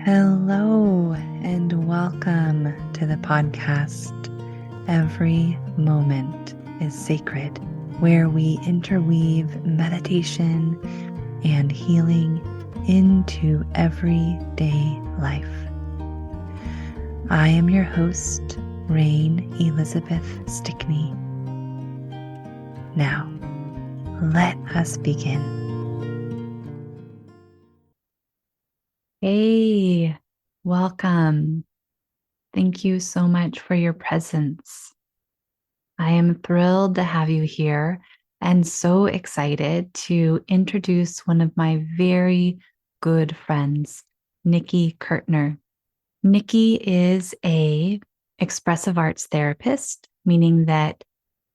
Hello and welcome to the podcast. Every moment is sacred, where we interweave meditation and healing into everyday life. I am your host, Rain Elizabeth Stickney. Now, let us begin. Hey, welcome. Thank you so much for your presence. I am thrilled to have you here and so excited to introduce one of my very good friends, Nicki Koethner. Nicki is an expressive arts therapist, meaning that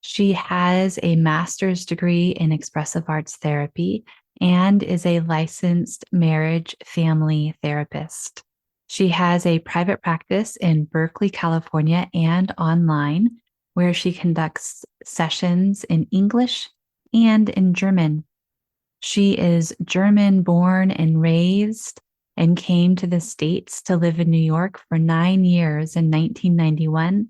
she has a master's degree in expressive arts therapy and is a licensed marriage family therapist. She has a private practice in Berkeley, California, and online, where she conducts sessions in English and in German. She is German born and raised and came to the States to live in New York for 9 years in 1991.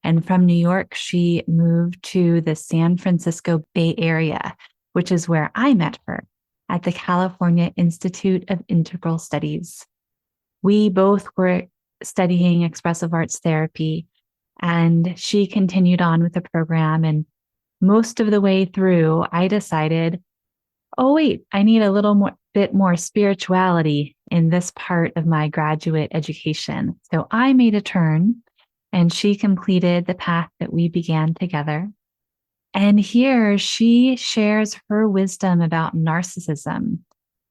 And from New York, she moved to the San Francisco Bay Area, which is where I met her at the California Institute of Integral Studies. We both were studying expressive arts therapy, and she continued on with the program. And most of the way through, I decided, oh, wait, I need a bit more spirituality in this part of my graduate education. So I made a turn, and she completed the path that we began together. And here she shares her wisdom about narcissism,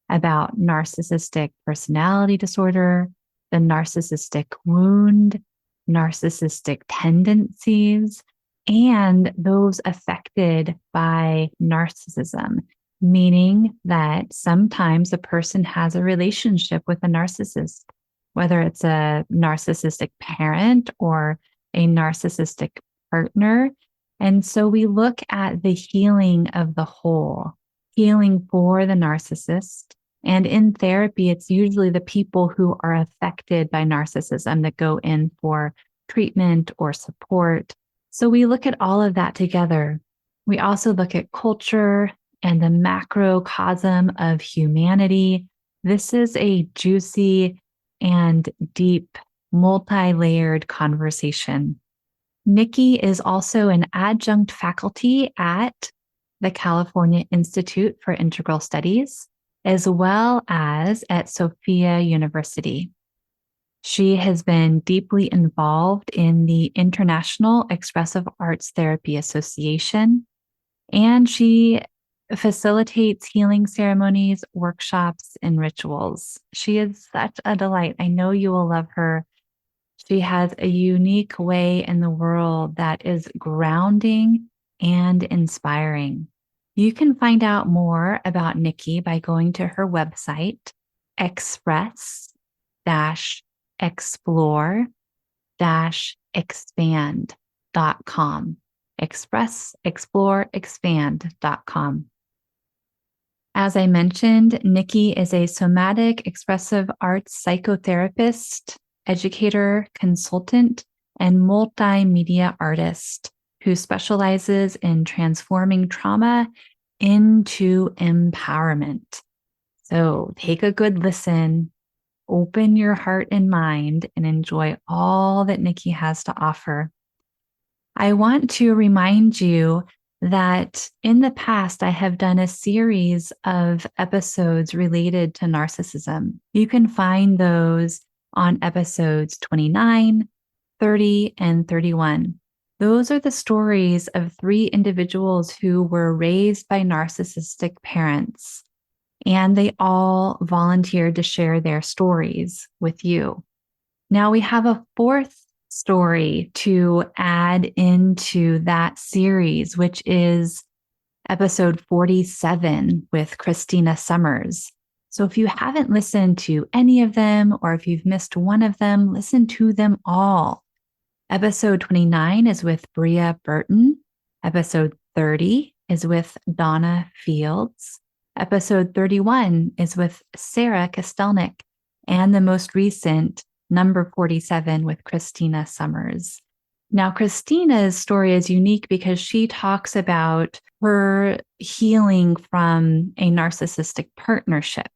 about narcissistic personality disorder, the narcissistic wound, narcissistic tendencies, and those affected by narcissism, meaning that sometimes a person has a relationship with a narcissist, whether it's a narcissistic parent or a narcissistic partner. And so we look at the healing of the whole, healing for the narcissist. And in therapy, it's usually the people who are affected by narcissism that go in for treatment or support. So we look at all of that together. We also look at culture and the macrocosm of humanity. This is a juicy and deep, multi-layered conversation. Nicki is also an adjunct faculty at the California Institute for Integral Studies, as well as at Sofia University. She has been deeply involved in the International Expressive Arts Therapy Association, and she facilitates healing ceremonies, workshops, and rituals. She is such a delight. I know you will love her. She has a unique way in the world that is grounding and inspiring. You can find out more about Nicki by going to her website, express-explore-expand.com. express-explore-expand.com. As I mentioned, Nicki is a somatic expressive arts psychotherapist, educator, consultant, and multimedia artist who specializes in transforming trauma into empowerment. So take a good listen, open your heart and mind, and enjoy all that Nicki has to offer. I want to remind you that in the past, I have done a series of episodes related to narcissism. You can find those on episodes 29, 30, and 31. Those are the stories of 3 individuals who were raised by narcissistic parents, and they all volunteered to share their stories with you. Now we have a 4th story to add into that series, which is episode 47 with Christina Summers. So if you haven't listened to any of them, or if you've missed one of them, listen to them all. Episode 29 is with Bria Burton. Episode 30 is with Donna Fields. Episode 31 is with Sarah Kostelnik. and the most recent, number 47, with Christina Summers. Now, Christina's story is unique because she talks about her healing from a narcissistic partnership,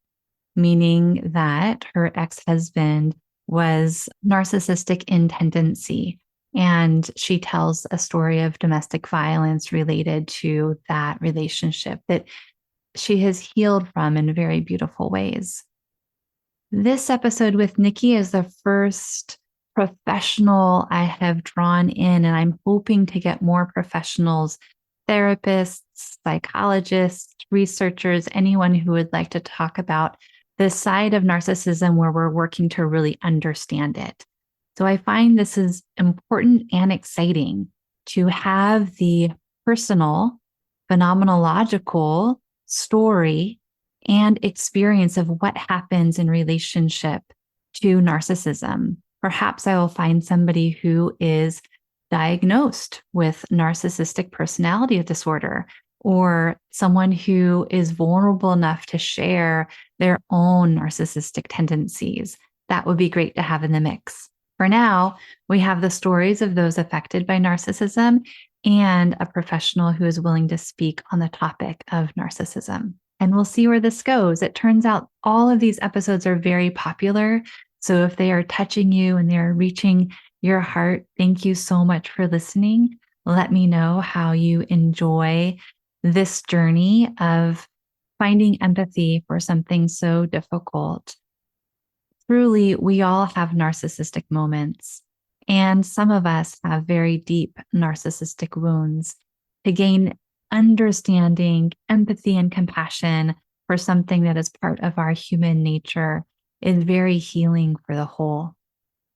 meaning that her ex-husband was narcissistic in tendency. And she tells a story of domestic violence related to that relationship that she has healed from in very beautiful ways. This episode with Nicki is the first professional I have drawn in, and I'm hoping to get more professionals, therapists, psychologists, researchers, anyone who would like to talk about this side of narcissism where we're working to really understand it. So I find this is important and exciting to have the personal, phenomenological story and experience of what happens in relationship to narcissism. Perhaps I will find somebody who is diagnosed with narcissistic personality disorder, or someone who is vulnerable enough to share their own narcissistic tendencies. That would be great to have in the mix. For now, we have the stories of those affected by narcissism and a professional who is willing to speak on the topic of narcissism. And we'll see where this goes. It turns out all of these episodes are very popular. So if they are touching you and they're reaching your heart, thank you so much for listening. Let me know how you enjoy this journey of finding empathy for something so difficult. Truly, we all have narcissistic moments, and some of us have very deep narcissistic wounds. To gain understanding, empathy, and compassion for something that is part of our human nature is very healing for the whole.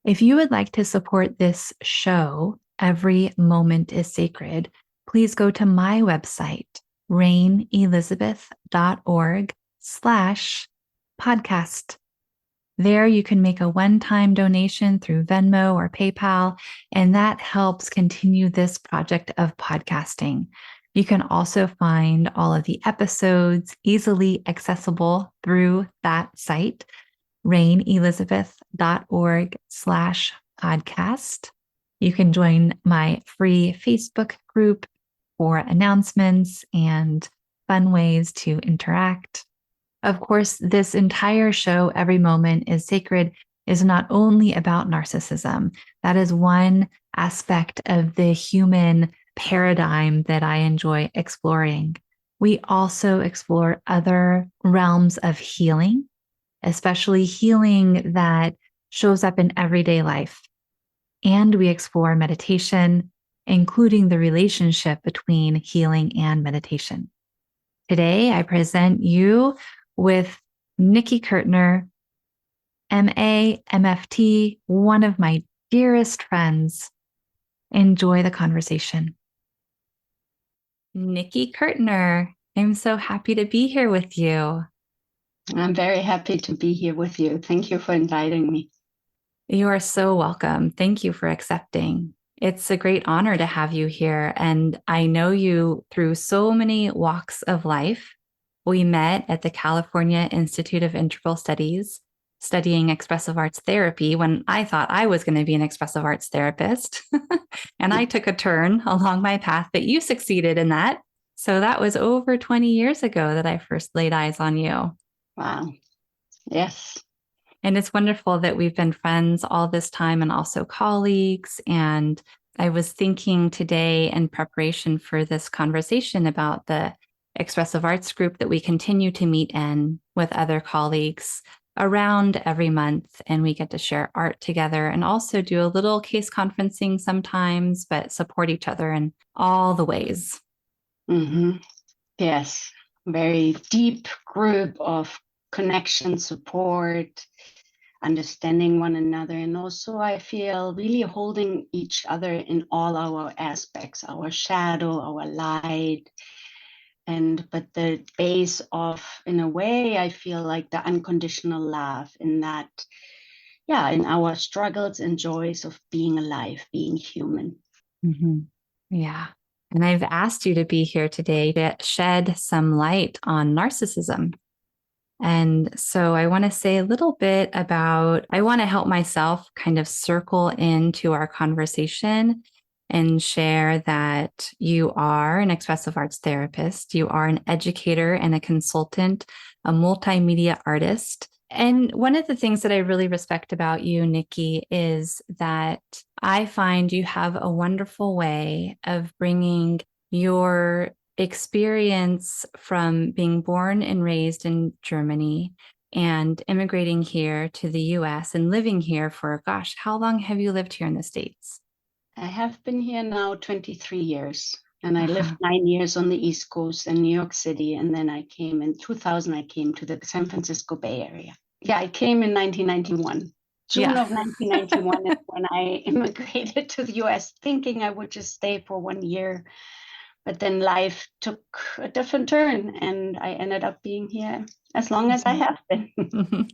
If you would like to support this show, Every Moment is Sacred, please go to my website, rainelizabeth.org/podcast. There you can make a one-time donation through Venmo or PayPal, and that helps continue this project of podcasting. You can also find all of the episodes easily accessible through that site, rainelizabeth.org/podcast. You can join my free Facebook group for announcements and fun ways to interact. Of course, this entire show, Every Moment is Sacred, is not only about narcissism. That is one aspect of the human paradigm that I enjoy exploring. We also explore other realms of healing, especially healing that shows up in everyday life. And we explore meditation, including the relationship between healing and meditation. Today, I present you with Nicki Koethner, MA, MFT, one of my dearest friends. Enjoy the conversation. Nicki Koethner, I'm so happy to be here with you. I'm very happy to be here with you. Thank you for inviting me. You are so welcome. Thank you for accepting. It's a great honor to have you here. And I know you through so many walks of life. We met at the California Institute of Integral Studies, studying expressive arts therapy when I thought I was going to be an expressive arts therapist. And I took a turn along my path, but you succeeded in that. So that was over 20 years ago that I first laid eyes on you. Wow. Yes. And it's wonderful that we've been friends all this time and also colleagues. And I was thinking today in preparation for this conversation about the expressive arts group that we continue to meet in with other colleagues around every month. And we get to share art together and also do a little case conferencing sometimes, but support each other in all the ways. Mm-hmm. Yes. Very deep group of connection, support, understanding one another. And also I feel really holding each other in all our aspects, our shadow, our light. But the base of, in a way, I feel like the unconditional love in that, in our struggles and joys of being alive, being human. Mm-hmm. Yeah. And I've asked you to be here today to shed some light on narcissism. And so I want to say a little bit about, I want to help myself kind of circle into our conversation and share that you are an expressive arts therapist, you are an educator and a consultant, a multimedia artist. And one of the things that I really respect about you, Nicki, is that I find you have a wonderful way of bringing your experience from being born and raised in Germany and immigrating here to the US and living here for, gosh, how long have you lived here in the States? I have been here now 23 years, and I lived Uh-huh. 9 years on the East Coast in New York City, and then I came in 2000, I came to the San Francisco Bay Area. Yeah, I came in 1991. June Yeah. of 1991 is when I immigrated to the US, thinking I would just stay for 1 year. But then life took a different turn, and I ended up being here as long as I have been.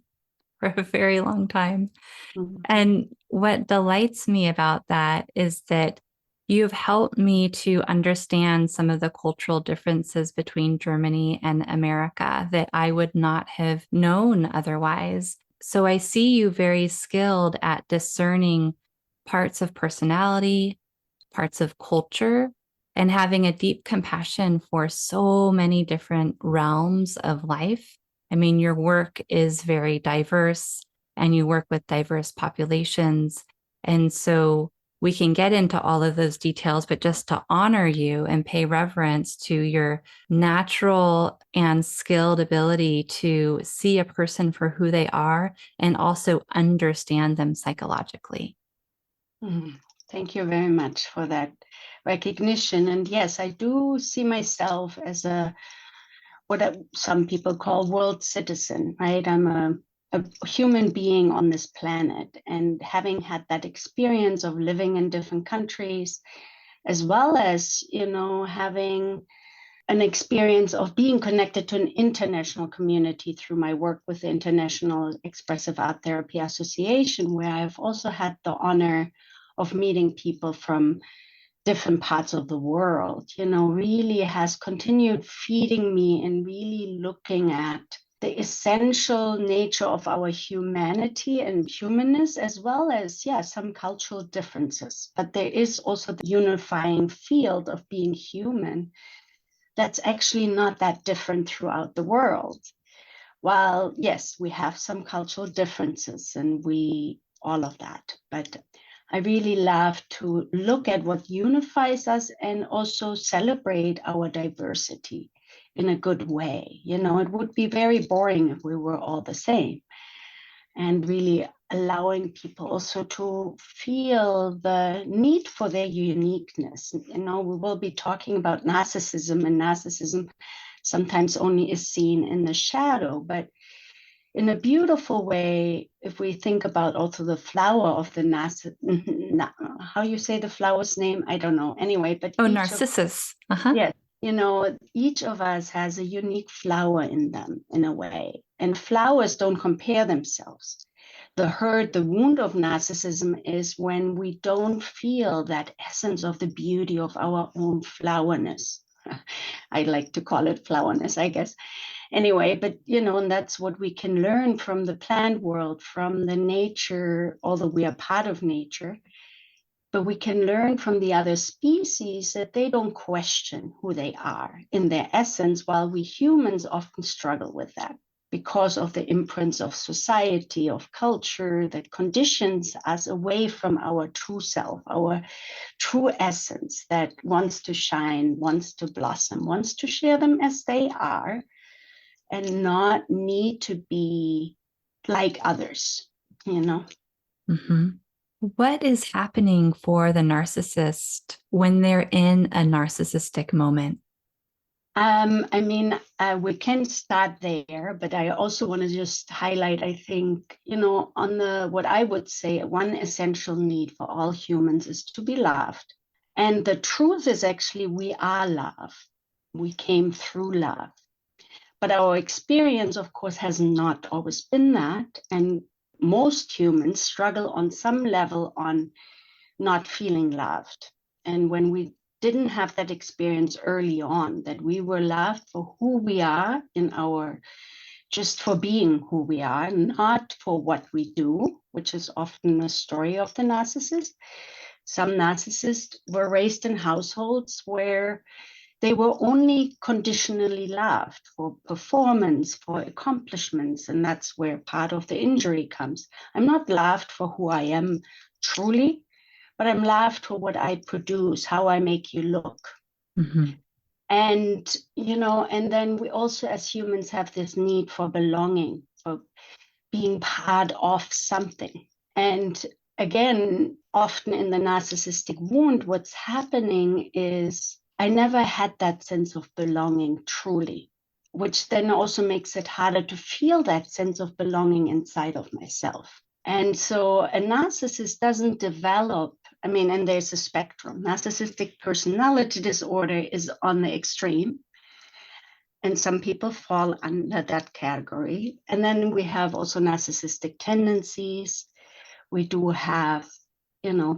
For a very long time. Mhm. And what delights me about that is that you've helped me to understand some of the cultural differences between Germany and America that I would not have known otherwise. So I see you very skilled at discerning parts of personality, parts of culture, and having a deep compassion for so many different realms of life. I mean, your work is very diverse and you work with diverse populations. And so we can get into all of those details, but just to honor you and pay reverence to your natural and skilled ability to see a person for who they are and also understand them psychologically. Mhm. Thank you very much for that recognition. And yes, I do see myself as some people call world citizen, right? I'm a human being on this planet, and having had that experience of living in different countries, as well as, having an experience of being connected to an international community through my work with the International Expressive Art Therapy Association, where I've also had the honor of meeting people from different parts of the world, really has continued feeding me and really looking at the essential nature of our humanity and humanness, as well as, yeah, some cultural differences. But there is also the unifying field of being human that's actually not that different throughout the world. While, yes, we have some cultural differences and all of that, but I really love to look at what unifies us and also celebrate our diversity in a good way. It would be very boring if we were all the same, and really allowing people also to feel the need for their uniqueness. We will be talking about narcissism, and narcissism sometimes only is seen in the shadow, but in a beautiful way, if we think about also the flower of the how you say the flower's name, I don't know. Anyway, but Oh, Narcissus. Uh-huh. yes, each of us has a unique flower in them in a way, and flowers don't compare themselves. The wound of narcissism is when we don't feel that essence of the beauty of our own flowerness. I like to call it flowerness, I guess. Anyway, but and that's what we can learn from the plant world, from the nature, although we are part of nature. But we can learn from the other species that they don't question who they are in their essence, while we humans often struggle with that because of the imprints of society, of culture, that conditions us away from our true self, our true essence that wants to shine, wants to blossom, wants to share them as they are, and not need to be like others, you know? Mm-hmm. What is happening for the narcissist when they're in a narcissistic moment? We can start there, but I also want to just highlight, I think, on what I would say, one essential need for all humans is to be loved. And the truth is actually we are love. We came through love. But our experience, of course, has not always been that. And most humans struggle on some level on not feeling loved. And when we didn't have that experience early on, that we were loved for who we are in our just for being who we are, not for what we do, which is often the story of the narcissist. Some narcissists were raised in households where they were only conditionally loved for performance, for accomplishments, and that's where part of the injury comes. I'm not loved for who I am truly, but I'm loved for what I produce, how I make you look. Mm-hmm. And, and then we also as humans have this need for belonging, for being part of something. And again, often in the narcissistic wound, what's happening is I never had that sense of belonging truly, which then also makes it harder to feel that sense of belonging inside of myself. And so a narcissist doesn't develop, and there's a spectrum. Narcissistic personality disorder is on the extreme, and some people fall under that category. And then we have also narcissistic tendencies. We do have,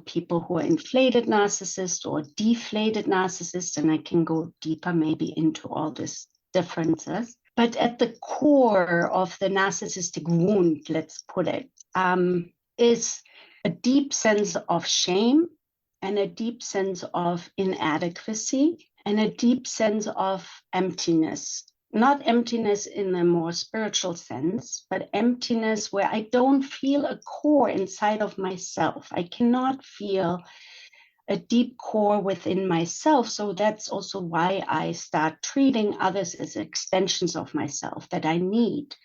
people who are inflated narcissists or deflated narcissists, and I can go deeper maybe into all these differences. But at the core of the narcissistic wound, let's put it, is a deep sense of shame and a deep sense of inadequacy and a deep sense of emptiness. Not emptiness in a more spiritual sense, but emptiness where I don't feel a core inside of myself. I cannot feel a deep core within myself. So that's also why I start treating others as extensions of myself that I need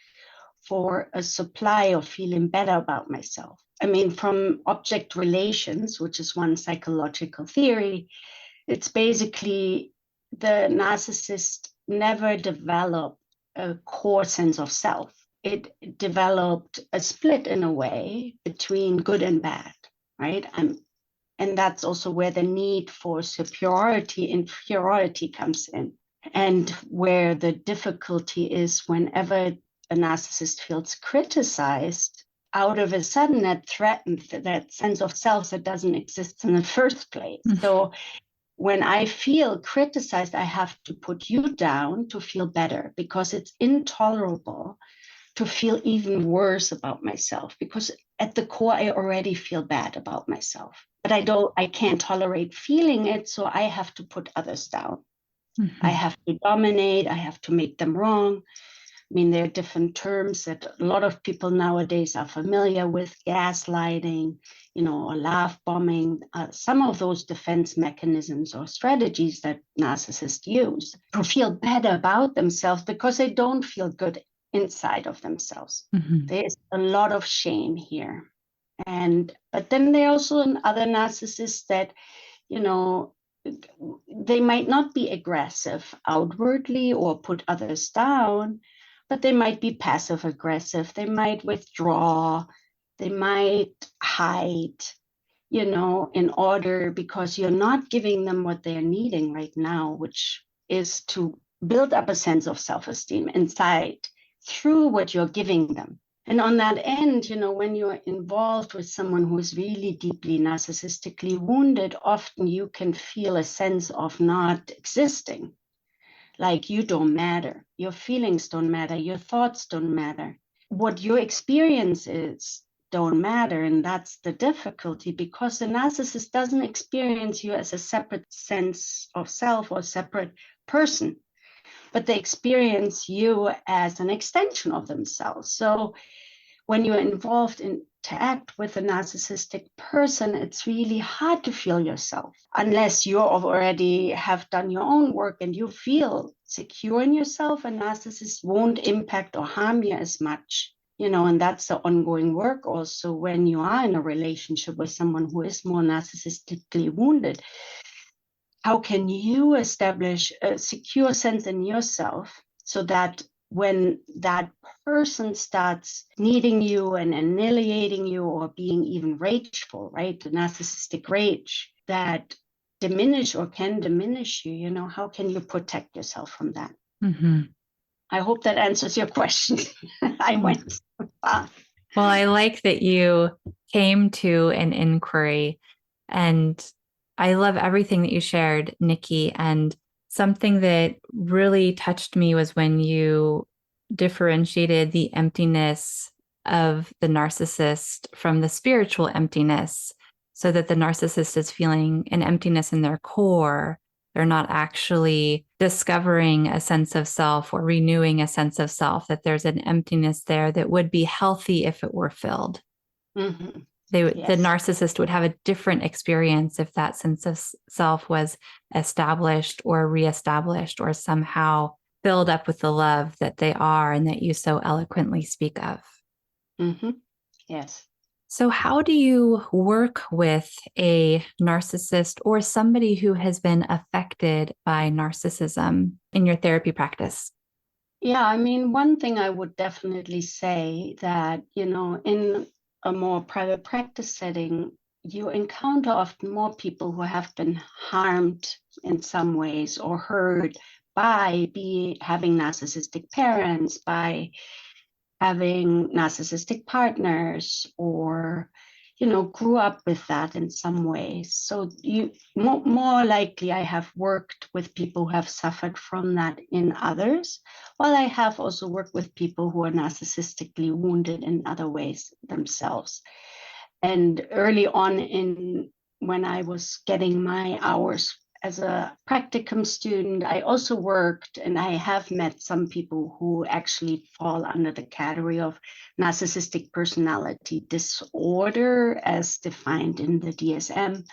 for a supply of feeling better about myself. From object relations, which is one psychological theory, it's basically the narcissist never developed a core sense of self. It developed a split in a way between good and bad, right? And that's also where the need for superiority, inferiority comes in. And where the difficulty is whenever a narcissist feels criticized, out of a sudden that threatens that sense of self that doesn't exist in the first place. Mm-hmm. So when I feel criticized, I have to put you down to feel better, because it's intolerable to feel even worse about myself, because at the core, I already feel bad about myself, but I can't tolerate feeling it. So I have to put others down. Mm-hmm. I have to dominate. I have to make them wrong. There are different terms that a lot of people nowadays are familiar with: gaslighting, or love bombing. Some of those defense mechanisms or strategies that narcissists use to feel better about themselves because they don't feel good inside of themselves. Mm-hmm. There's a lot of shame here. But then there are also other narcissists that, they might not be aggressive outwardly or put others down, but they might be passive aggressive. They might withdraw. They might hide, in order, because you're not giving them what they're needing right now, which is to build up a sense of self-esteem inside through what you're giving them. And on that end, when you're involved with someone who is really deeply narcissistically wounded, often you can feel a sense of not existing. Like you don't matter, your feelings don't matter, your thoughts don't matter. What your experience is don't matter. And that's the difficulty, because the narcissist doesn't experience you as a separate sense of self or separate person, but they experience you as an extension of themselves. So when you're involved in interact with a narcissistic person, it's really hard to feel yourself unless you already have done your own work and you feel secure in yourself. A narcissist won't impact or harm you as much, and that's the ongoing work also when you are in a relationship with someone who is more narcissistically wounded. How can you establish a secure sense in yourself so that when that person starts needing you and annihilating you or being even rageful, right? The narcissistic rage that diminish or can diminish you, how can you protect yourself from that? Mm-hmm. I hope that answers your question. I went so far. Well, I like that you came to an inquiry, and I love everything that you shared, Nicki. And something that really touched me was when you differentiated the emptiness of the narcissist from the spiritual emptiness, so that the narcissist is feeling an emptiness in their core. They're not actually discovering a sense of self or renewing a sense of self, that there's an emptiness there that would be healthy if it were filled. Mm-hmm. The Yes. narcissist would have a different experience if that sense of self was established or reestablished or somehow filled up with the love that they are and that you so eloquently speak of. Mm-hmm. Yes. So, how do you work with a narcissist or somebody who has been affected by narcissism in your therapy practice? Yeah, I mean, one thing I would definitely say that, in a more private practice setting, you encounter often more people who have been harmed in some ways or hurt by having narcissistic parents, by having narcissistic partners, or grew up with that in some ways. So you more likely, I have worked with people who have suffered from that in others, while I have also worked with people who are narcissistically wounded in other ways themselves. And early on, in when I was getting my hours as a practicum student, I also worked, and I have met some people who actually fall under the category of narcissistic personality disorder as defined in the DSM.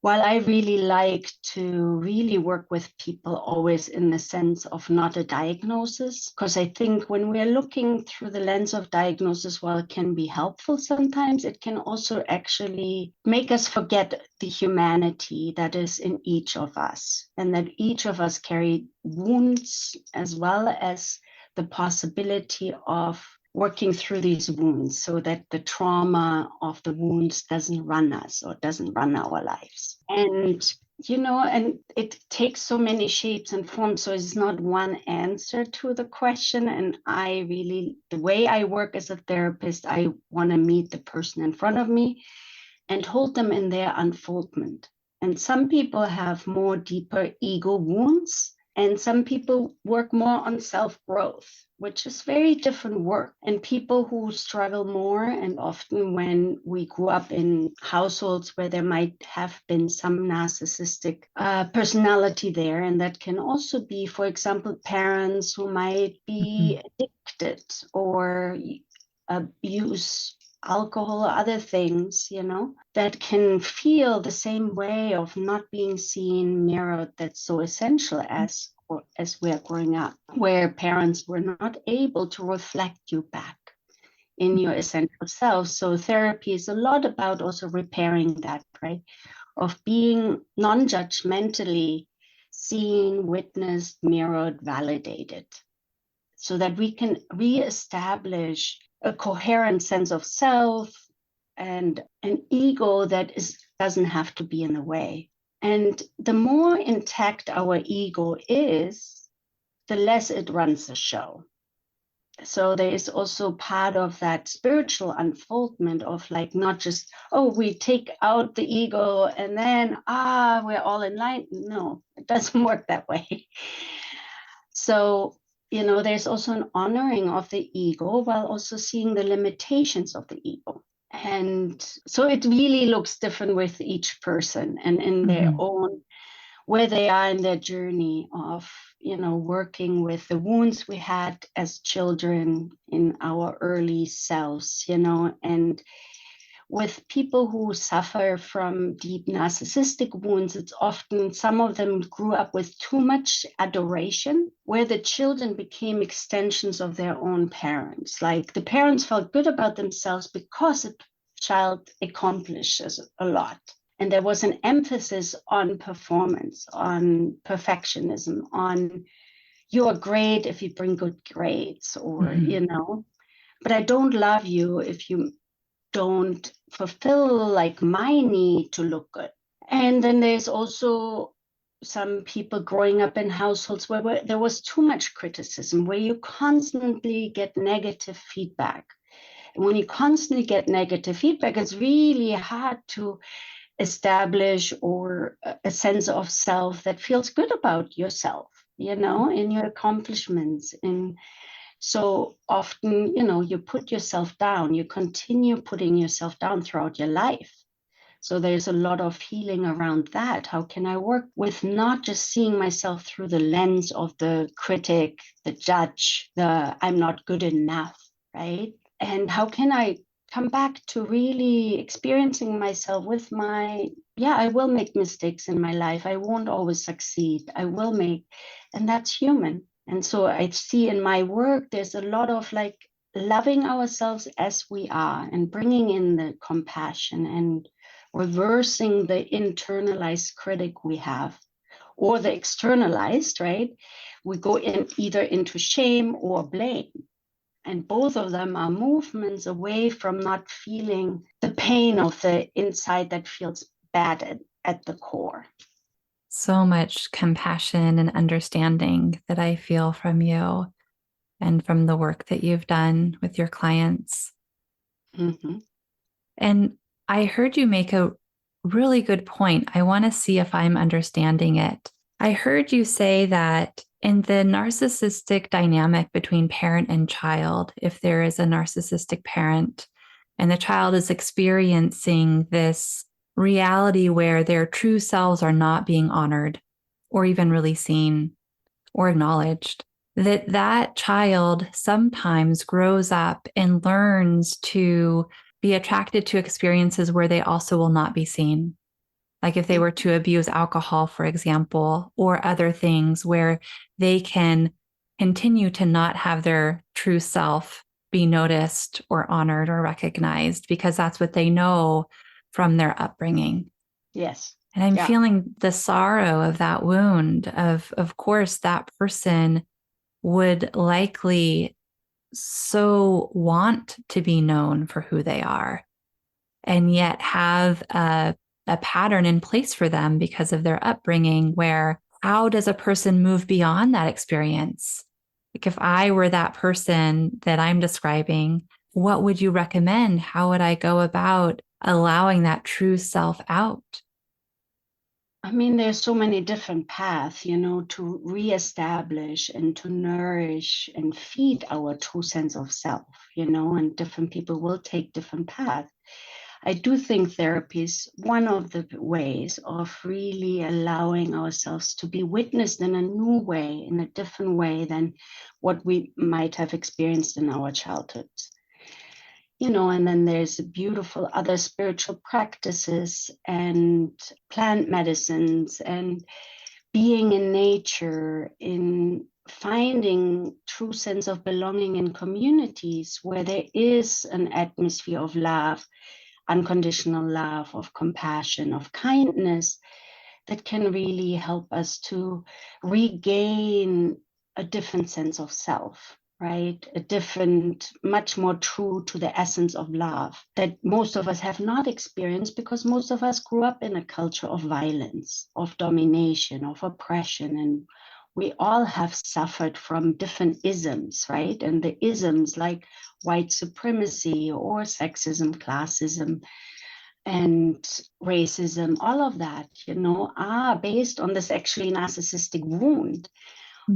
While I really like to really work with people always in the sense of not a diagnosis, because I think when we're looking through the lens of diagnosis, while it can be helpful sometimes, it can also actually make us forget the humanity that is in each of us, and that each of us carry wounds as well as the possibility of working through these wounds so that the trauma of the wounds doesn't run us or doesn't run our lives. And it takes so many shapes and forms, so it's not one answer to the question. And the way I work as a therapist, I want to meet the person in front of me and hold them in their unfoldment. And some people have more deeper ego wounds, and some people work more on self-growth, which is very different work. And people who struggle more, and often when we grew up in households where there might have been some narcissistic personality there, and that can also be, for example, parents who might be addicted or abuse alcohol or other things, that can feel the same way of not being seen, mirrored, that's so essential as we're growing up, where parents were not able to reflect you back in your essential self. So therapy is a lot about also repairing that, right? Of being non-judgmentally seen, witnessed, mirrored, validated, so that we can reestablish a coherent sense of self and an ego that doesn't have to be in the way. And the more intact our ego is, the less it runs the show. So there is also part of that spiritual unfoldment of like, not just, oh, we take out the ego and then, we're all in line. No, it doesn't work that way. So, there's also an honoring of the ego while also seeing the limitations of the ego. And so it really looks different with each person and in their own, where they are in their journey of, working with the wounds we had as children in our early selves, and with people who suffer from deep narcissistic wounds, it's often some of them grew up with too much adoration, where the children became extensions of their own parents. Like the parents felt good about themselves because the child accomplishes a lot. And there was an emphasis on performance, on perfectionism, on you are great if you bring good grades, or, but I don't love you if you don't fulfill like my need to look good. And then there's also some people growing up in households where there was too much criticism, where you constantly get negative feedback. And when you constantly get negative feedback, it's really hard to establish or a sense of self that feels good about yourself, in your accomplishments, in So often, you put yourself down, you continue putting yourself down throughout your life. So there's a lot of healing around that. How can I work with not just seeing myself through the lens of the critic, the judge, the I'm not good enough, right? And how can I come back to really experiencing myself with I will make mistakes in my life. I won't always succeed. I will make, and that's human. And so I see in my work, there's a lot of like loving ourselves as we are and bringing in the compassion and reversing the internalized critic we have or the externalized, right? We go in either into shame or blame. And both of them are movements away from not feeling the pain of the inside that feels bad at the core. So much compassion and understanding that I feel from you and from the work that you've done with your clients. Mm-hmm. And I heard you make a really good point. I want to see if I'm understanding it. I heard you say that in the narcissistic dynamic between parent and child, if there is a narcissistic parent and the child is experiencing this reality where their true selves are not being honored or even really seen or acknowledged, that child sometimes grows up and learns to be attracted to experiences where they also will not be seen. Like if they were to abuse alcohol, for example, or other things where they can continue to not have their true self be noticed or honored or recognized because that's what they know from their upbringing. Yes. And I'm Yeah. feeling the sorrow of that wound of course, that person would likely so want to be known for who they are and yet have a pattern in place for them because of their upbringing where how does a person move beyond that experience? Like if I were that person that I'm describing, what would you recommend? How would I go about allowing that true self out? I mean, there's so many different paths, to reestablish and to nourish and feed our true sense of self, and different people will take different paths. I do think therapy is one of the ways of really allowing ourselves to be witnessed in a new way, in a different way than what we might have experienced in our childhoods. And then there's beautiful other spiritual practices and plant medicines and being in nature, in finding true sense of belonging in communities where there is an atmosphere of love, unconditional love, of compassion, of kindness that can really help us to regain a different sense of self, right? A different, much more true to the essence of love that most of us have not experienced because most of us grew up in a culture of violence, of domination, of oppression. And we all have suffered from different isms, right? And the isms like white supremacy or sexism, classism, and racism, all of that, are based on this actually narcissistic wound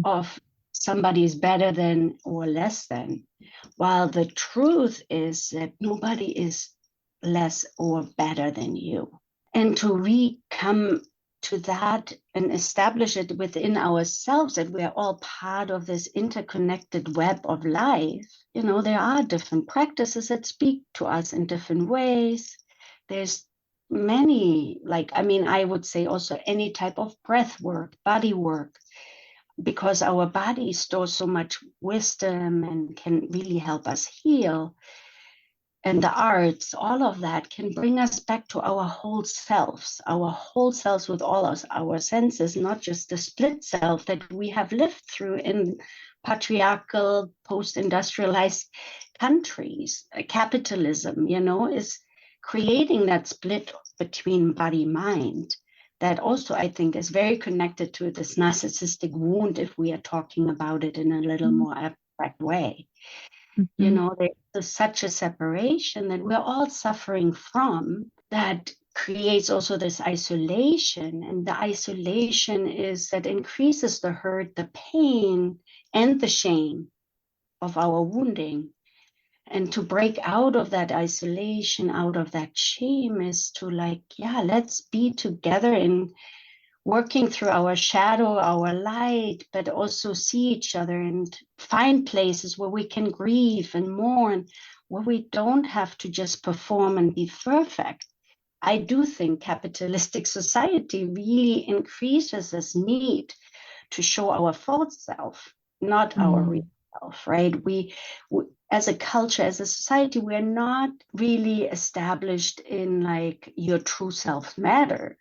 of somebody is better than or less than. While the truth is that nobody is less or better than you. And to come to that and establish it within ourselves that we are all part of this interconnected web of life. There are different practices that speak to us in different ways. There's many, I would say also any type of breath work, body work, because our body stores so much wisdom and can really help us heal. And the arts, all of that can bring us back to our whole selves with all our senses, not just the split self that we have lived through in patriarchal, post-industrialized countries. Capitalism, is creating that split between body mind that also I think is very connected to this narcissistic wound if we are talking about it in a little more abstract way. Mm-hmm. There's such a separation that we're all suffering from that creates also this isolation. And the isolation is that increases the hurt, the pain, and the shame. of our wounding. And to break out of that isolation, out of that shame, is to like, yeah, let's be together in working through our shadow, our light, but also see each other and find places where we can grieve and mourn, where we don't have to just perform and be perfect. I do think capitalistic society really increases this need to show our false self, not our real self, right? We as a culture, as a society, we're not really established in like your true self matter.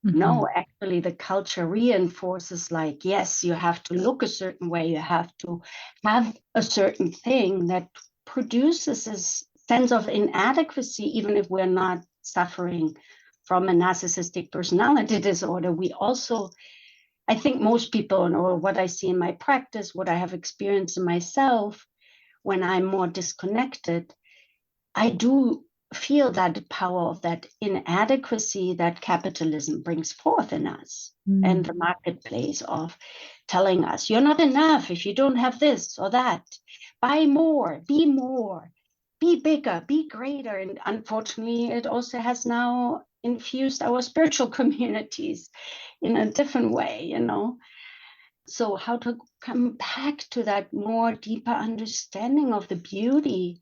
No, actually, the culture reinforces like, yes, you have to look a certain way, you have to have a certain thing that produces this sense of inadequacy, even if we're not suffering from a narcissistic personality disorder. We also, I think most people, or what I see in my practice, what I have experienced in myself, when I'm more disconnected, I do feel that power of that inadequacy that capitalism brings forth in us, and the marketplace of telling us, you're not enough if you don't have this or that. Buy more, be bigger, be greater. And unfortunately, it also has now infused our spiritual communities in a different way, you know. So, how to come back to that more deeper understanding of the beauty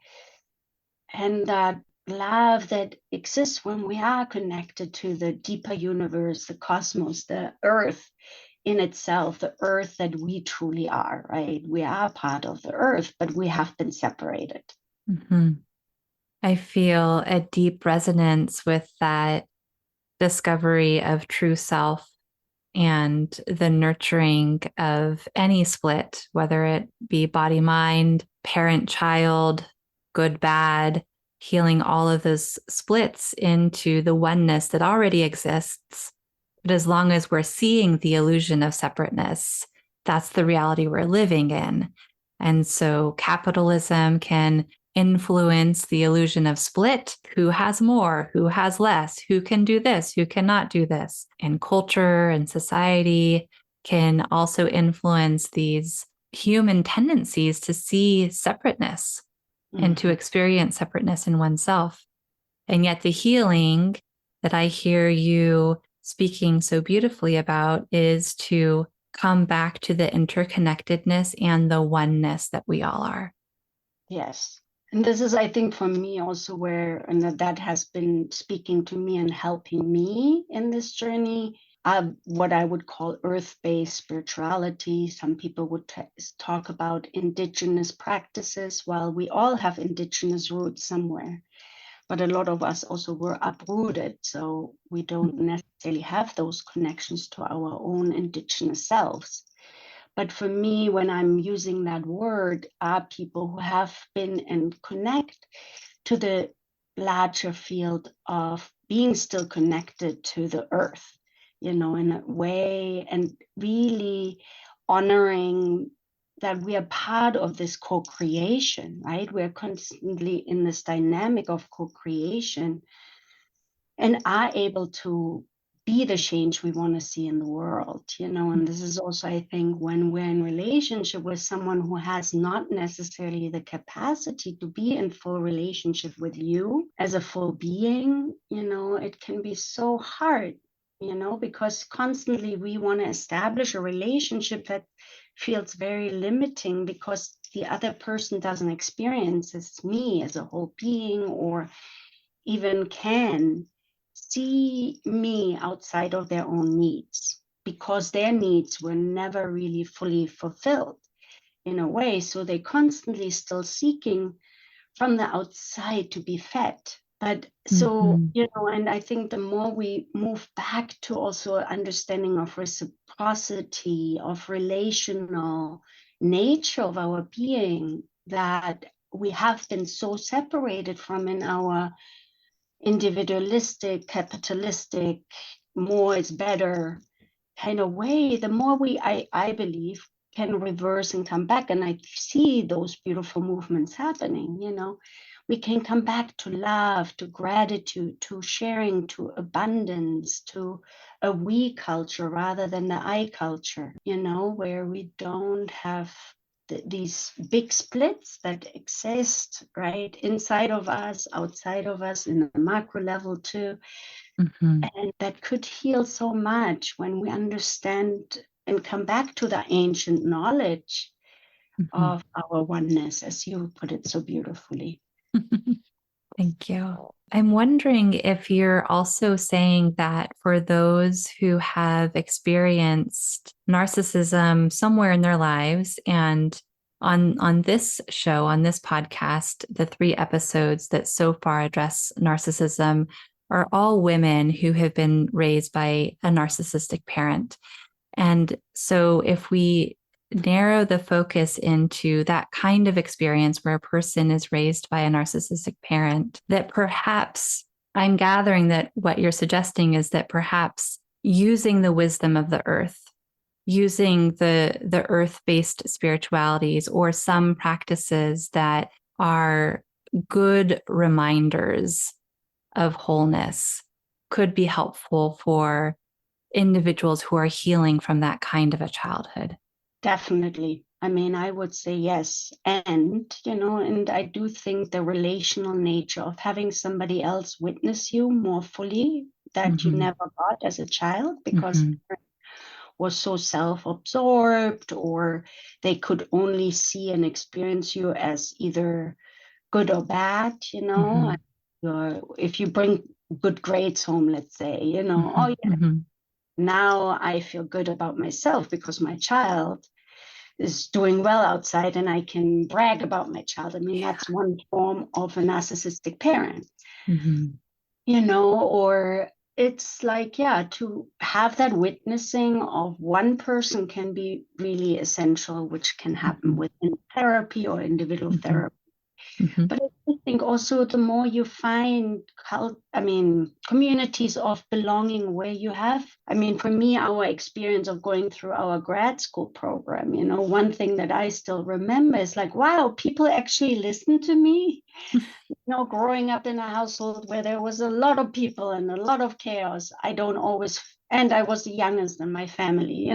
and that love that exists when we are connected to the deeper universe, the cosmos, the earth in itself, the earth that we truly are, right? We are part of the earth, but we have been separated. I feel a deep resonance with that discovery of true self and the nurturing of any split, whether it be body, mind, parent, child, good, bad, healing all of those splits into the oneness that already exists. But as long as we're seeing the illusion of separateness, that's the reality we're living in. And so capitalism can influence the illusion of split. Who has more? Who has less? Who can do this? Who cannot do this? And culture and society can also influence these human tendencies to see separateness and to experience separateness in oneself. And yet the healing that I hear you speaking so beautifully about is to come back to the interconnectedness and the oneness that we all are. Yes. And this is, I think, for me also where, and that has been speaking to me and helping me in this journey. What I would call earth-based spirituality. Some people would talk about indigenous practices. While we all have indigenous roots somewhere, but a lot of us also were uprooted, so we don't necessarily have those connections to our own indigenous selves. But for me, when I'm using that word, are people who have been and connect to the larger field of being still connected to the earth, you know, in a way, and really honoring that we are part of this co-creation, right? We're constantly in this dynamic of co-creation and are able to be the change we want to see in the world, you know. And this is also, I think, when we're in relationship with someone who has not necessarily the capacity to be in full relationship with you as a full being, you know, it can be so hard, you know, because constantly we want to establish a relationship that feels very limiting because the other person doesn't experience as me as a whole being, or even can see me outside of their own needs, because their needs were never really fully fulfilled in a way. So they constantly still seeking from the outside to be fed. But so, you know, and I think the more we move back to also understanding of reciprocity, of relational nature of our being that we have been so separated from in our individualistic, capitalistic, more is better kind of way, the more I believe, can reverse and come back. And I see those beautiful movements happening, you know. We can come back to love, to gratitude, to sharing, to abundance, to a we culture rather than the I culture, you know, where we don't have these big splits that exist, right, inside of us, outside of us, in the macro level too. Mm-hmm. And that could heal so much when we understand and come back to the ancient knowledge Mm-hmm. of our oneness, as you put it so beautifully. Thank you. I'm wondering if you're also saying that for those who have experienced narcissism somewhere in their lives, and on this show, on this podcast, the 3 episodes that so far address narcissism are all women who have been raised by a narcissistic parent. And so if we narrow the focus into that kind of experience where a person is raised by a narcissistic parent, that perhaps I'm gathering that what you're suggesting is that perhaps using the wisdom of the earth, using the earth-based spiritualities or some practices that are good reminders of wholeness could be helpful for individuals who are healing from that kind of a childhood. Definitely. I mean, I would say yes. And I do think the relational nature of having somebody else witness you more fully that you Mm-hmm. never got as a child because Mm-hmm. was so self-absorbed, or they could only see and experience you as either good or bad, Mm-hmm. if you bring good grades home, let's say, oh yeah, Mm-hmm. now I feel good about myself because my child is doing well outside and I can brag about my child. I mean, Yeah. that's one form of a narcissistic parent, Mm-hmm. or it's like, yeah, to have that witnessing of one person can be really essential, which can happen Mm-hmm. within therapy or individual Mm-hmm. therapy. Mm-hmm. But I think also the more you find communities of belonging where you have, for me, our experience of going through our grad school program, one thing that I still remember is like, wow, people actually listen to me. Growing up in a household where there was a lot of people and a lot of chaos, and I was the youngest in my family.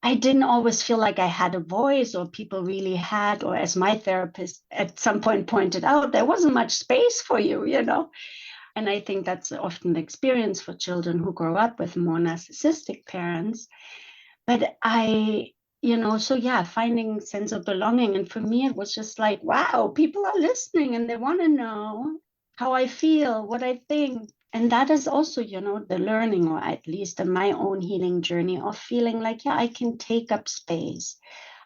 I didn't always feel like I had a voice or people really had, or as my therapist at some point pointed out, there wasn't much space for you. And I think that's often the experience for children who grow up with more narcissistic parents. But so yeah, finding sense of belonging. And for me, it was just like, wow, people are listening and they want to know how I feel, what I think. And that is also, the learning, or at least in my own healing journey of feeling like, yeah, I can take up space.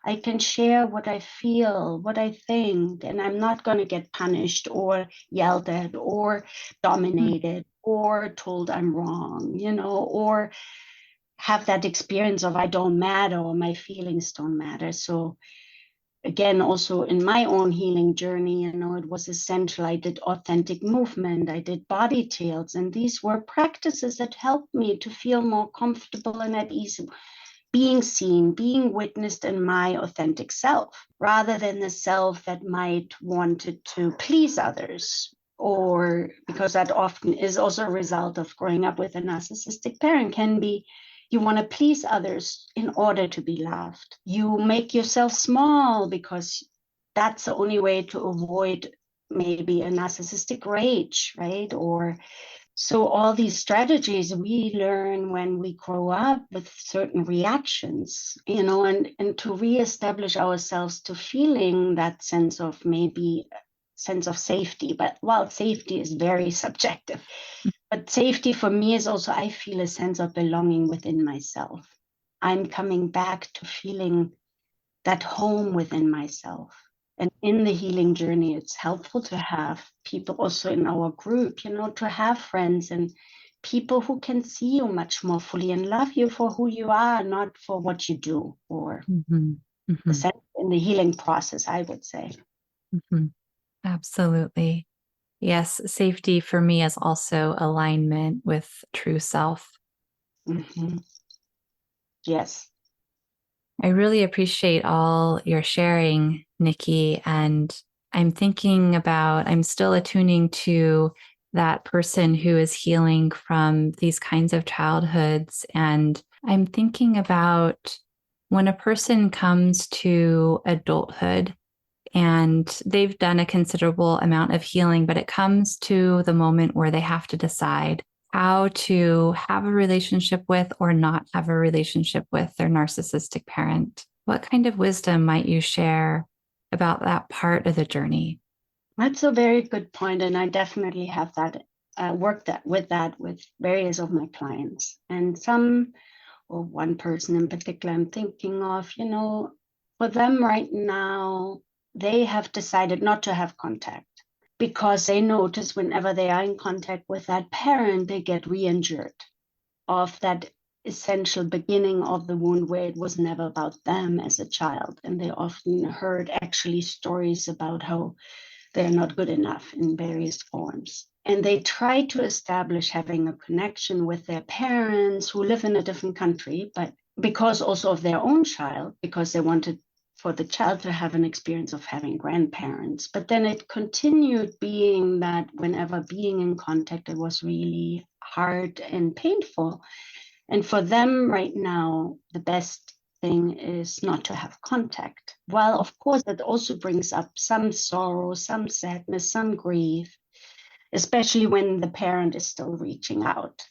I can share what I feel, what I think, and I'm not going to get punished or yelled at or dominated or told I'm wrong, or have that experience of I don't matter or my feelings don't matter. So again, also in my own healing journey, it was essential. I did authentic movement, I did body tales, and these were practices that helped me to feel more comfortable and at ease being seen, being witnessed in my authentic self, rather than the self that might wanted to please others. Or because that often is also a result of growing up with a narcissistic parent, can be you want to please others in order to be loved. You make yourself small because that's the only way to avoid maybe a narcissistic rage, right? Or so all these strategies we learn when we grow up with certain reactions, and to reestablish ourselves to feeling that sense of safety. But while safety is very subjective, but safety for me is also, I feel a sense of belonging within myself. I'm coming back to feeling that home within myself. And in the healing journey, it's helpful to have people also in our group, to have friends and people who can see you much more fully and love you for who you are, not for what you do, or Mm-hmm. Mm-hmm. in the healing process, I would say. Mm-hmm. Absolutely. Yes, safety for me is also alignment with true self. Mm-hmm. Yes. I really appreciate all your sharing, Nicki. And I'm still attuning to that person who is healing from these kinds of childhoods. And I'm thinking about when a person comes to adulthood and they've done a considerable amount of healing, but it comes to the moment where they have to decide how to have a relationship with or not have a relationship with their narcissistic parent. What kind of wisdom might you share about that part of the journey? That's a very good point, and I definitely have that worked with various of my clients, and some or one person in particular I'm thinking of. For them right now, they have decided not to have contact because they notice whenever they are in contact with that parent, they get re-injured of that essential beginning of the wound where it was never about them as a child. And they often heard actually stories about how they're not good enough in various forms. And they try to establish having a connection with their parents who live in a different country, but because also of their own child, because they wanted for the child to have an experience of having grandparents. But then it continued being that whenever being in contact, it was really hard and painful. And for them right now, the best thing is not to have contact. While, of course, that also brings up some sorrow, some sadness, some grief, especially when the parent is still reaching out.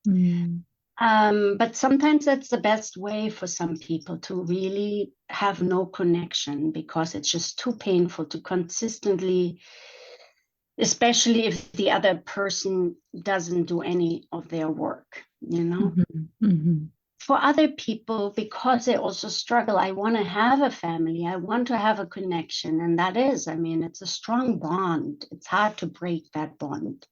Mm. But sometimes that's the best way for some people to really have no connection because it's just too painful to consistently, especially if the other person doesn't do any of their work, Mm-hmm. Mm-hmm. For other people, because they also struggle, I want to have a family, I want to have a connection. And that is, it's a strong bond. It's hard to break that bond.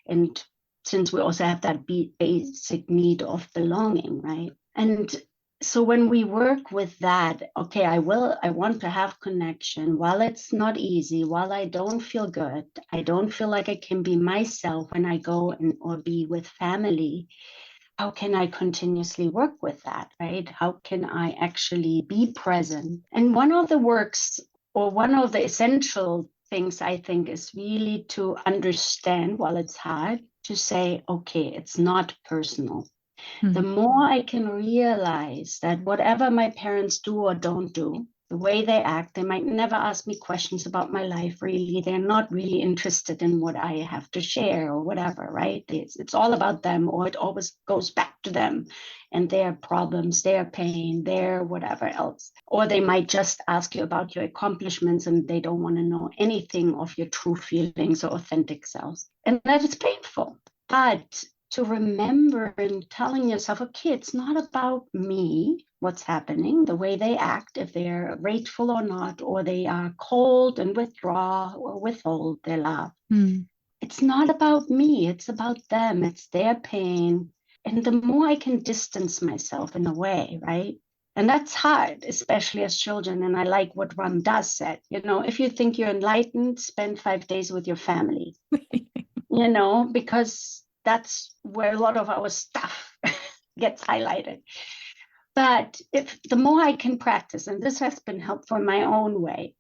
And since we also have that basic need of belonging, right? And so when we work with that, okay, I want to have connection. While it's not easy, while I don't feel good, I don't feel like I can be myself when I go or be with family. How can I continuously work with that, right? How can I actually be present? And one of the works, or one of the essential things I think, is really to understand, while it's hard, to say, okay, it's not personal. The more I can realize that whatever my parents do or don't do, the way they act, they might never ask me questions about my life, really. They're not really interested in what I have to share or whatever, right? It's all about them, or it always goes back to them and their problems, their pain, their whatever else. Or they might just ask you about your accomplishments and they don't want to know anything of your true feelings or authentic selves. And that is painful. But to remember and telling yourself, okay, it's not about me, what's happening, the way they act, if they're grateful or not, or they are cold and withdraw or withhold their love. Mm. It's not about me, it's about them, it's their pain. And the more I can distance myself in a way, right? And that's hard, especially as children. And I like what Ram Dass said, if you think you're enlightened, spend 5 days with your family, because that's where a lot of our stuff gets highlighted. But if the more I can practice, and this has been helpful in my own way,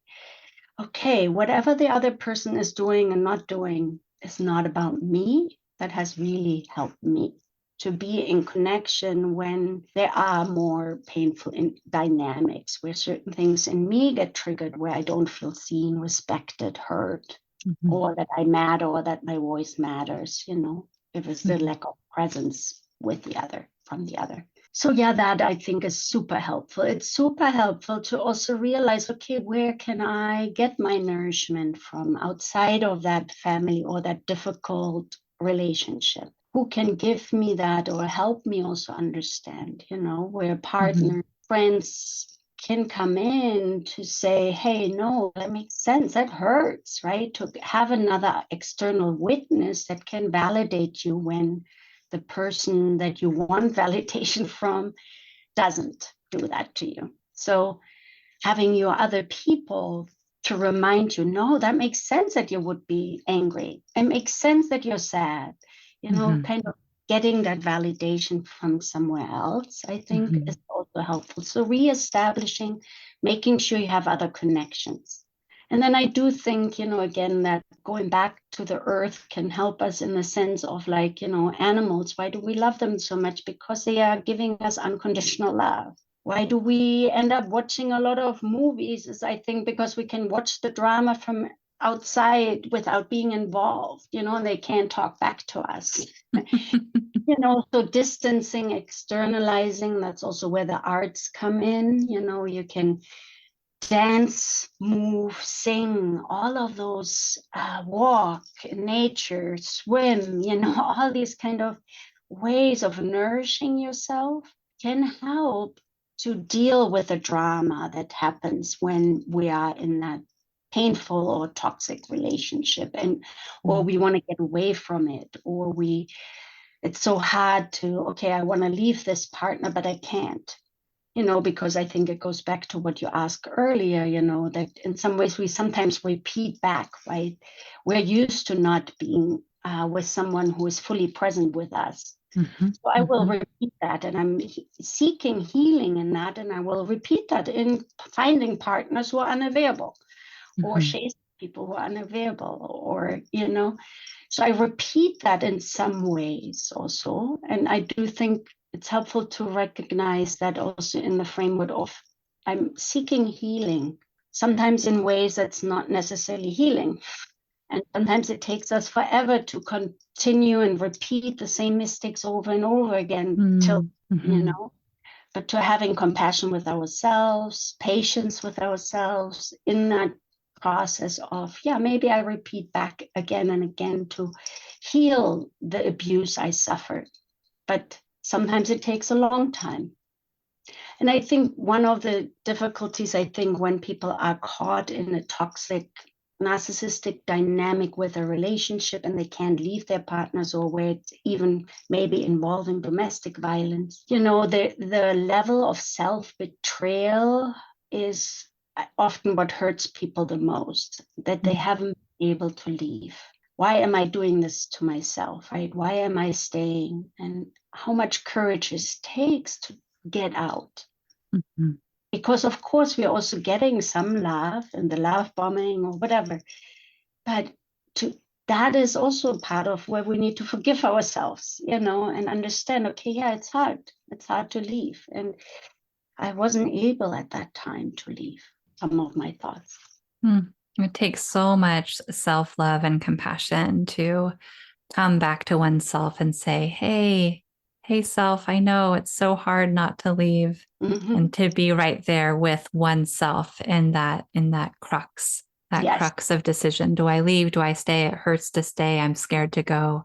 okay, whatever the other person is doing and not doing is not about me. That has really helped me to be in connection when there are more painful dynamics, where certain things in me get triggered, where I don't feel seen, respected, heard, Mm-hmm. or that I matter, or that my voice matters, if it's the lack of presence with the other, from the other. So yeah, that I think is super helpful. It's super helpful to also realize, okay, where can I get my nourishment from outside of that family or that difficult relationship? Who can give me that or help me also understand, where partners, friends can come in to say, hey, no, that makes sense. That hurts, right? To have another external witness that can validate you when the person that you want validation from doesn't do that to you. So having your other people to remind you, no, that makes sense that you would be angry. It makes sense that you're sad, kind of getting that validation from somewhere else, I think is also helpful. So reestablishing, making sure you have other connections. And then I do think, again, that going back to the earth can help us in the sense of animals. Why do we love them so much? Because they are giving us unconditional love. Why do we end up watching a lot of movies? Is I think because we can watch the drama from outside without being involved, and they can't talk back to us. So distancing, externalizing, that's also where the arts come in. You can dance, move, sing, all of those, walk in nature, swim, all these kind of ways of nourishing yourself can help to deal with the drama that happens when we are in that painful or toxic relationship, and or we want to get away from it, or it's so hard to, okay, I want to leave this partner but I can't, because I think it goes back to what you asked earlier, that in some ways we sometimes repeat back, right? We're used to not being with someone who is fully present with us. So I will repeat that, and I'm seeking healing in that, and I will repeat that in finding partners who are unavailable, or chasing people who are unavailable, or, so I repeat that in some ways also. And I do think it's helpful to recognize that also in the framework of I'm seeking healing, sometimes in ways that's not necessarily healing. And sometimes it takes us forever to continue and repeat the same mistakes over and over again till, but to having compassion with ourselves, patience with ourselves in that process of, maybe I repeat back again and again to heal the abuse I suffered. But sometimes it takes a long time. And I think one of the difficulties, when people are caught in a toxic, narcissistic dynamic with a relationship and they can't leave their partners, or where it's even maybe involving domestic violence, the level of self-betrayal is often what hurts people the most, that they haven't been able to leave. Why am I doing this to myself, right? Why am I staying? And how much courage it takes to get out. Because of course we're also getting some love and the love bombing or whatever, but that is also part of where we need to forgive ourselves, and understand, okay, it's hard to leave, and I wasn't able at that time to leave some of my thoughts. It takes so much self-love and compassion to come back to oneself and say, hey self, I know it's so hard not to leave, and to be right there with oneself in that crux, crux of decision. Do I leave? Do I stay? It hurts to stay. I'm scared to go,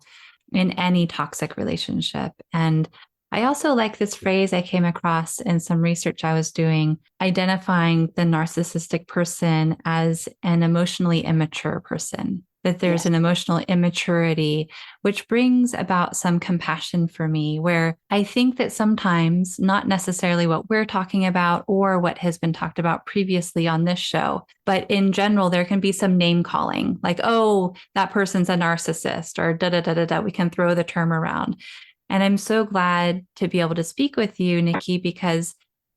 in any toxic relationship. And I also like this phrase I came across in some research I was doing, identifying the narcissistic person as an emotionally immature person, that there's an emotional immaturity, which brings about some compassion for me, where I think that sometimes, not necessarily what we're talking about or what has been talked about previously on this show, but in general, there can be some name calling, like, oh, that person's a narcissist, or da da da da da. We can throw the term around. And I'm so glad to be able to speak with you, Nicki, because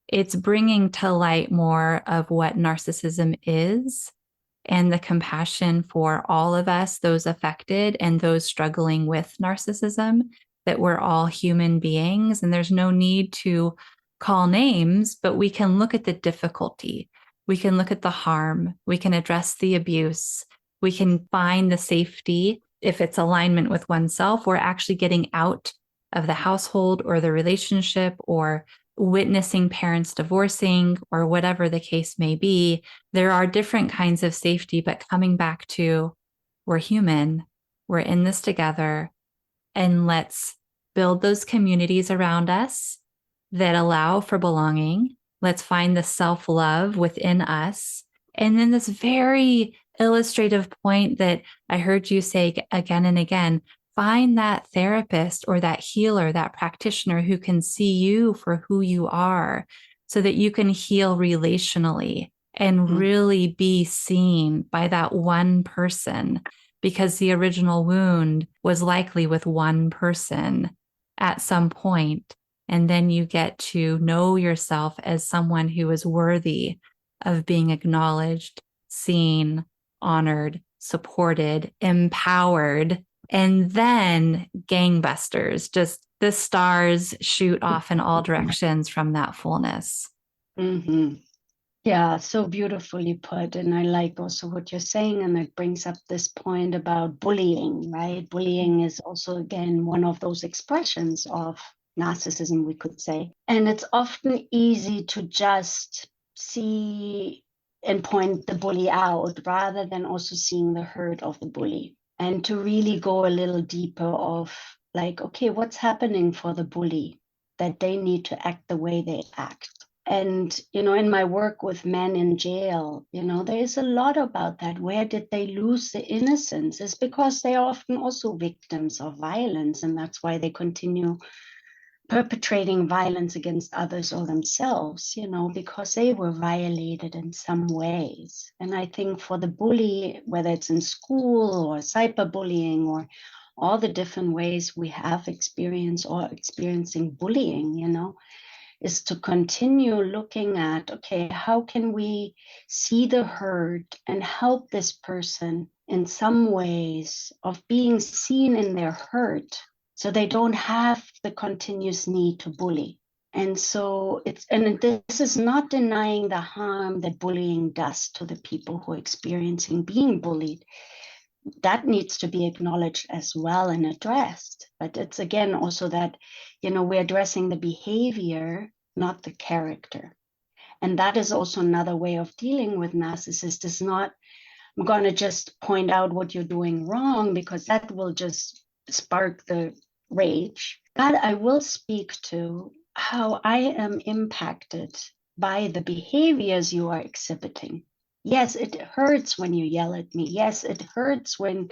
it's bringing to light more of what narcissism is, and the compassion for all of us, those affected and those struggling with narcissism, that we're all human beings. And there's no need to call names, but we can look at the difficulty. We can look at the harm. We can address the abuse. We can find the safety, if it's alignment with oneself, or actually getting out of the household or the relationship, or witnessing parents divorcing, or whatever the case may be. There are different kinds of safety, but coming back to, we're human, we're in this together, and let's build those communities around us that allow for belonging. Let's find the self-love within us. And then this very illustrative point that I heard you say again and again, find that therapist or that healer, that practitioner who can see you for who you are, so that you can heal relationally and really be seen by that one person, because the original wound was likely with one person at some point. And then you get to know yourself as someone who is worthy of being acknowledged, seen, honored, supported, empowered. And then gangbusters, just the stars shoot off in all directions from that fullness. Hmm. Yeah, so beautifully put. And I like also what you're saying. And it brings up this point about bullying, right? Bullying is also, again, one of those expressions of narcissism, we could say. And it's often easy to just see and point the bully out rather than also seeing the hurt of the bully. And to really go a little deeper of like, okay, what's happening for the bully that they need to act the way they act? And, in my work with men in jail, there is a lot about that. Where did they lose the innocence? It's because they are often also victims of violence, and that's why they continue perpetrating violence against others or themselves, because they were violated in some ways. And I think for the bully, whether it's in school or cyberbullying or all the different ways we have experienced or experiencing bullying, is to continue looking at, okay, how can we see the hurt and help this person in some ways of being seen in their hurt so they don't have the continuous need to bully. And so this is not denying the harm that bullying does to the people who are experiencing being bullied. That needs to be acknowledged as well and addressed. But it's again also that, we're addressing the behavior, not the character. And that is also another way of dealing with narcissists. Is not, I'm going to just point out what you're doing wrong because that will just spark the rage. But I will speak to how I am impacted by the behaviors you are exhibiting. Yes, it hurts when you yell at me. Yes, it hurts when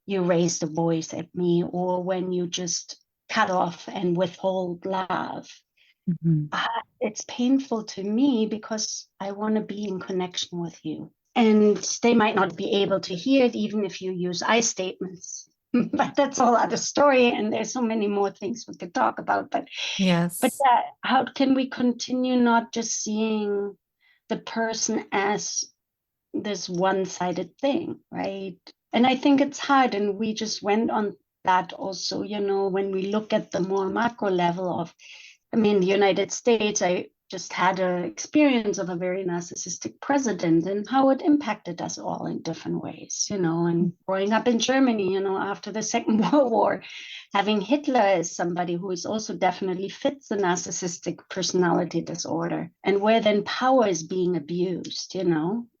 you raise the voice at me or when you just cut off and withhold love. Mhm. It's painful to me because I want to be in connection with you. And they might not be able to hear it even if you use I statements. But that's a whole other story. And there's so many more things we could talk about. But Yes. how can we continue not just seeing the person as this one-sided thing, right? And I think it's hard, and we just went on that also, when we look at the more macro level of, the United States, I just had an experience of a very narcissistic president and how it impacted us all in different ways, and growing up in Germany, after the Second World War, having Hitler as somebody who is also definitely fits the narcissistic personality disorder, and where then power is being abused,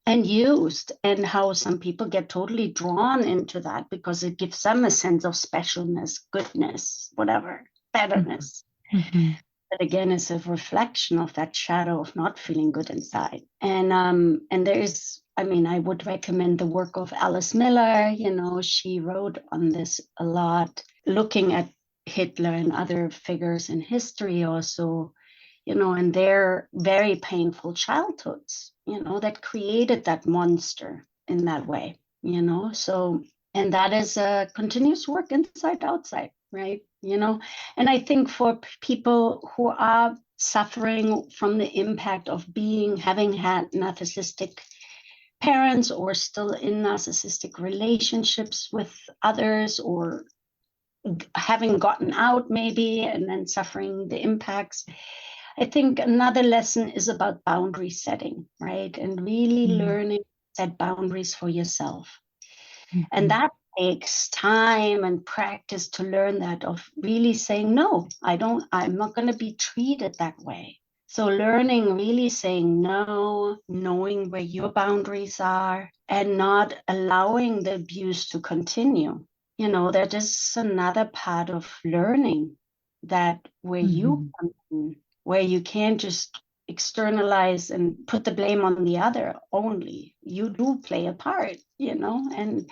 and used, and how some people get totally drawn into that because it gives them a sense of specialness, goodness, whatever, Mhm. betterness. Mhm. That again is a reflection of that shadow of not feeling good inside. And there is, I would recommend the work of Alice Miller. She wrote on this a lot, looking at Hitler and other figures in history also, and their very painful childhoods, that created that monster in that way, so, and that is a continuous work inside outside, right? And I think for people who are suffering from the impact of having had narcissistic parents or still in narcissistic relationships with others, or having gotten out maybe and then suffering the impacts, I think another lesson is about boundary setting, right? And really Mhm. learning to set boundaries for yourself. And Mhm. that takes time and practice to learn that, of really saying, no, I'm not going to be treated that way. So learning, really saying no, knowing where your boundaries are, and not allowing the abuse to continue. That is another part of learning, that where you Mhm. come in, where you can't just externalize and put the blame on the other only. You do play a part, and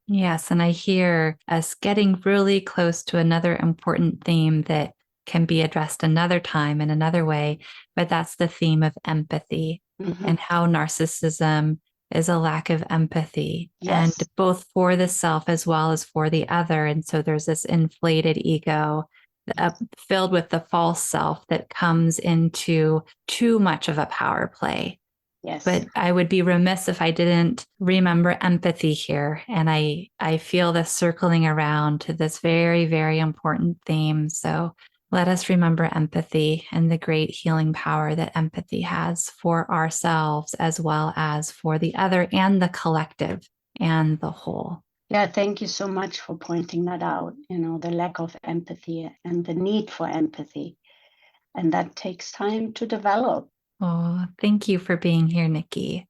Yes, and I hear us getting really close to another important theme that can be addressed another time in another way, but that's the theme of empathy and mhm, how narcissism is a lack of empathy, and yes, both for the self as well as for the other. And so there's this inflated ego filled with the false self that comes into too much of a power play. yes. But I would be remiss if I didn't remember empathy here. And I feel this circling around to this very, very important theme. So Let us remember empathy and the great healing power that empathy has for ourselves as well as for the other and the collective and the whole. Yeah, thank you so much for pointing that out, the lack of empathy and the need for empathy. And that takes time to develop. Oh, thank you for being here, Nicki.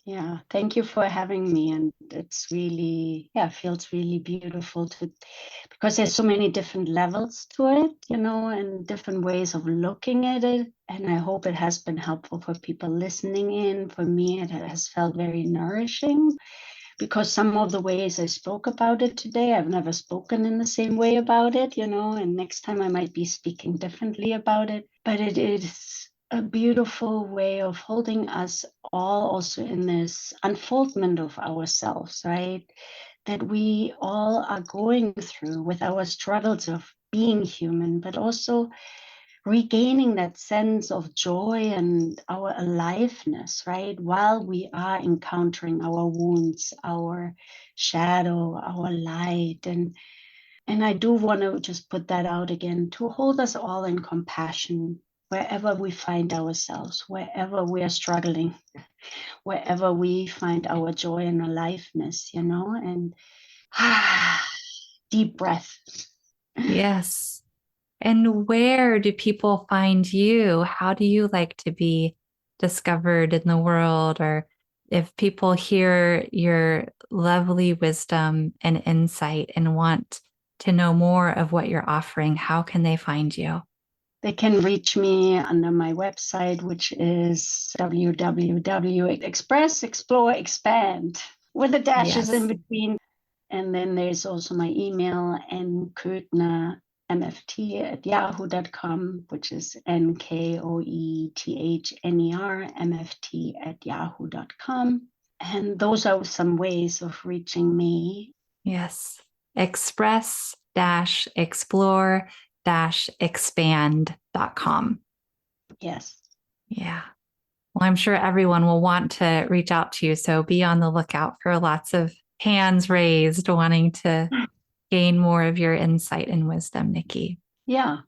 Yeah, thank you for having me. And it's really, feels really beautiful because there's so many different levels to it, and different ways of looking at it. And I hope it has been helpful for people listening in. For me, it has felt very nourishing because some of the ways I spoke about it today, I've never spoken in the same way about it, and next time I might be speaking differently about it. But it is a beautiful way of holding us all also in this unfoldment of ourselves, right? That we all are going through with our struggles of being human, but also regaining that sense of joy and our aliveness, right? While we are encountering our wounds, our shadow, our light. And I do want to just put that out again to hold us all in compassion wherever we find ourselves, wherever we are struggling, wherever we find our joy and aliveness, and deep breath. Yes. And where do people find you? How do you like to be discovered in the world? Or if people hear your lovely wisdom and insight and want to know more of what you're offering, how can they find you? They can reach me under my website, which is www.express, explore, expand with the dashes in Yes. between. And then there's also my email, nkoethner, MFT at yahoo.com, which is NKOETHNER, MFT at yahoo.com. And those are some ways of reaching me. Yes. Express explore expand.com. Yes. Yeah. Well, I'm sure everyone will want to reach out to you. So be on the lookout for lots of hands raised wanting to gain more of your insight and wisdom, Nicki. Yeah.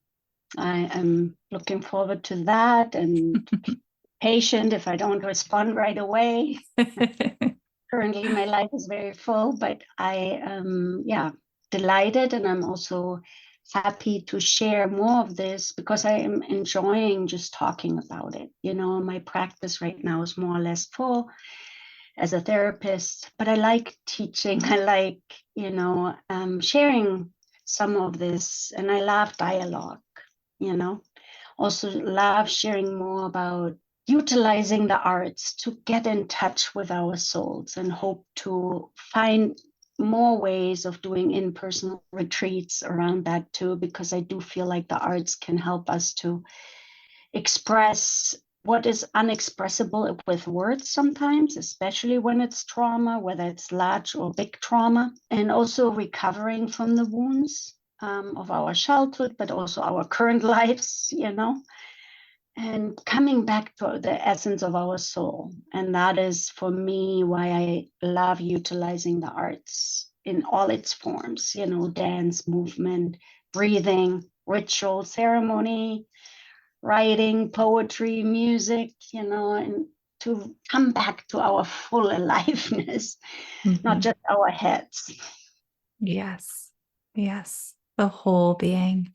I am looking forward to that and patient if I don't respond right away. Currently, my life is very full, but I am, delighted, and I'm also happy to share more of this because I am enjoying just talking about it. My practice right now is more or less full as a therapist, but I like teaching. I like, sharing some of this, and I love dialogue. Also love sharing more about utilizing the arts to get in touch with our souls and hope to find more ways of doing in-person retreats around that too, because I do feel like the arts can help us to express what is unexpressible with words sometimes, especially when it's trauma, whether it's large or big trauma, and also recovering from the wounds of our childhood, but also our current lives, and coming back to the essence of our soul. And that is for me why I love utilizing the arts in all its forms, dance, movement, breathing, ritual, ceremony, writing, poetry, music, and to come back to our full aliveness, not just our heads. Yes. Yes. The whole being.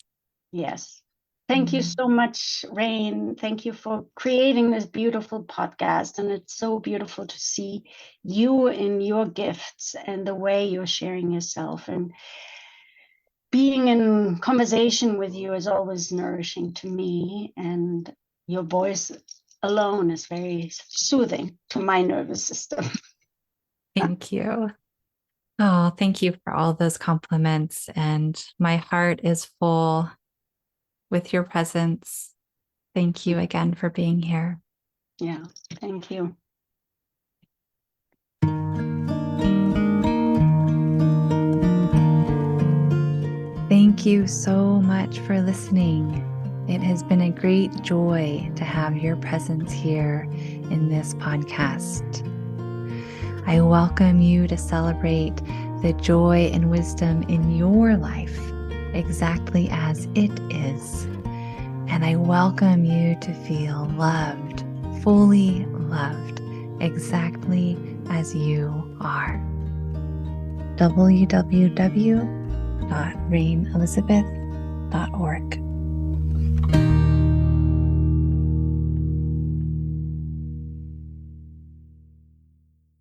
Yes. Thank you so much, Rain. Thank you for creating this beautiful podcast. And it's so beautiful to see you in your gifts and the way you're sharing yourself. And being in conversation with you is always nourishing to me. And your voice alone is very soothing to my nervous system. Thank you. Oh, thank you for all those compliments. And my heart is full with your presence. Thank you again for being here. Yeah, thank you. Thank you so much for listening. It has been a great joy to have your presence here in this podcast. I welcome you to celebrate the joy and wisdom in your life exactly as it is. And I welcome you to feel loved, fully loved, exactly as you are. www.rainelizabeth.org